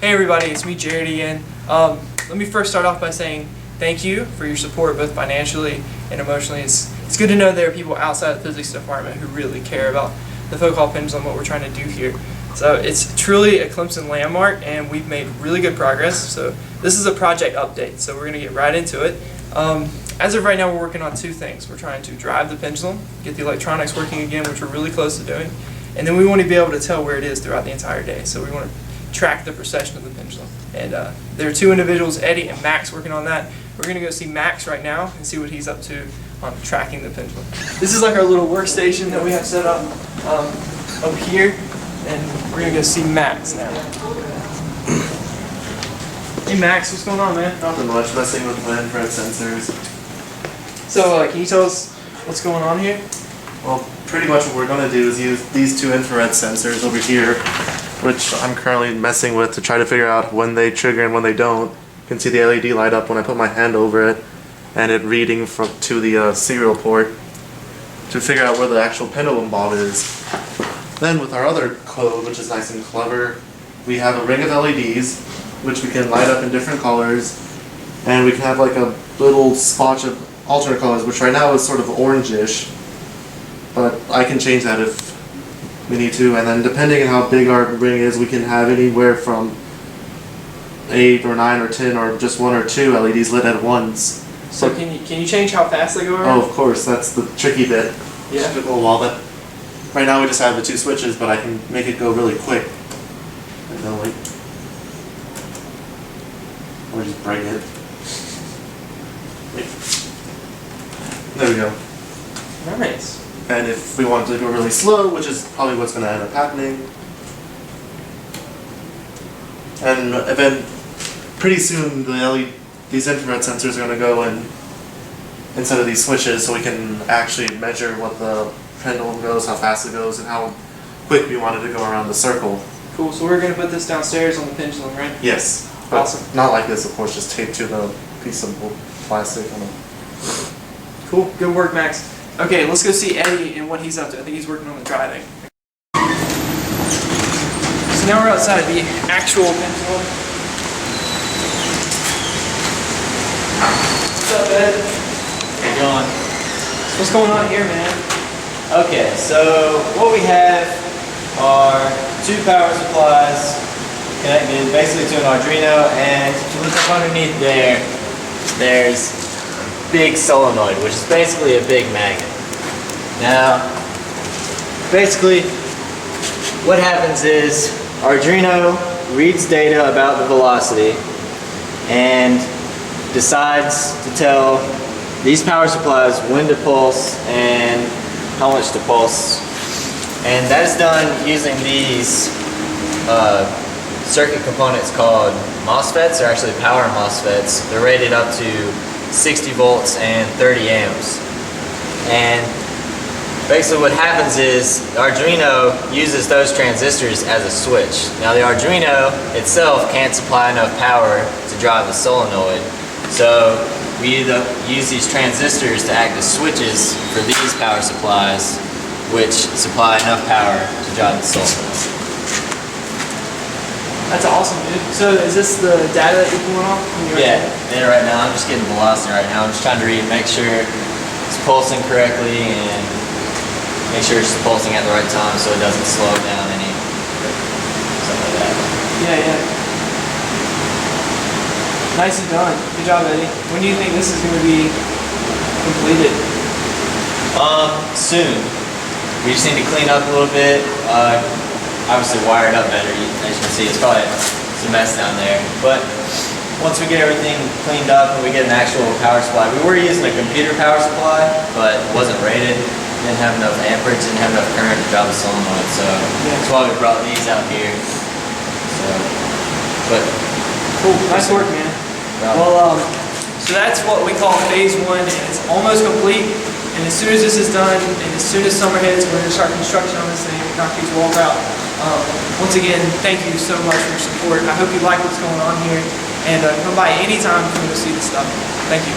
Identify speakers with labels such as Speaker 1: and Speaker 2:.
Speaker 1: Hey everybody, it's me Jared again. Let me first start off by saying thank you for your support both financially and emotionally. It's good to know there are people outside the physics department who really care about the Foucault Pendulum and what we're trying to do here. So it's truly a Clemson landmark and we've made really good progress. So this is a project update, so we're going to get right into it. As of right now, we're working on two things. We're trying to drive the pendulum, get the electronics working again, which we're really close to doing, and then we want to be able to tell where it is throughout the entire day. So we want to track the precession of the pendulum. And there are two individuals, Eddie and Max, working on that. We're going to go see Max right now and see what he's up to on tracking the pendulum. This is like our little workstation that we have set up here, and we're going to go see Max now. Hey Max, what's going on, man?
Speaker 2: Nothing much, messing with my infrared sensors.
Speaker 1: So can you tell us what's going on here?
Speaker 2: Well, pretty much what we're going to do is use these two infrared sensors over here, which I'm currently messing with to try to figure out when they trigger and when they don't. You can see the LED light up when I put my hand over it, and it reading to the serial port to figure out where the actual pendulum bob is. Then with our other code, which is nice and clever, we have a ring of LEDs, which we can light up in different colors, and we can have like a little spotch of alternate colors, which right now is sort of orangish, but I can change that if we need to. And then depending on how big our ring is, we can have anywhere from 8 or 9 or 10 or just 1 or 2 LEDs lit at once.
Speaker 1: So can you change how fast they go around?
Speaker 2: Oh, of course, that's the tricky bit.
Speaker 1: Yeah.
Speaker 2: Just a little while, but right now we just have the two switches, but I can make it go really quick. And then like, or just break it. There we go.
Speaker 1: Nice.
Speaker 2: And if we want to go really slow, which is probably what's going to end up happening, and then pretty soon these infrared sensors are going to go in instead of these switches, so we can actually measure what the pendulum goes, how fast it goes, and how quick we want it to go around the circle.
Speaker 1: Cool. So we're going to put this downstairs on the pendulum, right?
Speaker 2: Yes. But
Speaker 1: Awesome.
Speaker 2: not like this, of course, just taped to the piece of plastic.
Speaker 1: Cool. Good work, Max. Okay, let's go see Eddie and what he's up to. I think he's working on the driving. So now we're outside the actual pendulum. What's up, Ed?
Speaker 3: How you going?
Speaker 1: What's going on here, man?
Speaker 3: Okay, so what we have are two power supplies connected basically to an Arduino, and if you look up underneath there, there's big solenoid, which is basically a big magnet. Now, basically, what happens is Arduino reads data about the velocity and decides to tell these power supplies when to pulse and how much to pulse. And that is done using these circuit components called MOSFETs. They're actually power MOSFETs. They're rated up to 60 volts and 30 amps. And basically what happens is the Arduino uses those transistors as a switch. Now the Arduino itself can't supply enough power to drive the solenoid. So we either use these transistors to act as switches for these power supplies, which supply enough power to drive the solenoid.
Speaker 1: That's awesome, dude. So is this the data that you're pulling off?
Speaker 3: Yeah, data right now. I'm just getting velocity right now. I'm just trying to read, make sure it's pulsing correctly and make sure it's pulsing at the right time so it doesn't slow down any, something like that.
Speaker 1: Yeah. Nicely done. Good job, Eddie. When do you think this is going to be completed?
Speaker 3: Soon. We just need to clean up a little bit. Obviously wire it up better. As you can see, it's probably a mess down there. But once we get everything cleaned up and we get an actual power supply, we were using a computer power supply, but it wasn't rated. Didn't have enough amperage, didn't have enough current to drive the solenoid. So that's why we brought these out here. So, but
Speaker 1: cool. Nice work, man. Well, so that's what we call phase 1, and it's almost complete. And as soon as this is done, and as soon as summer hits, we're going to start construction on this thing and knock these walls out. Once again, thank you so much for your support. I hope you like what's going on here, and come by anytime if you want to see this stuff. Thank you.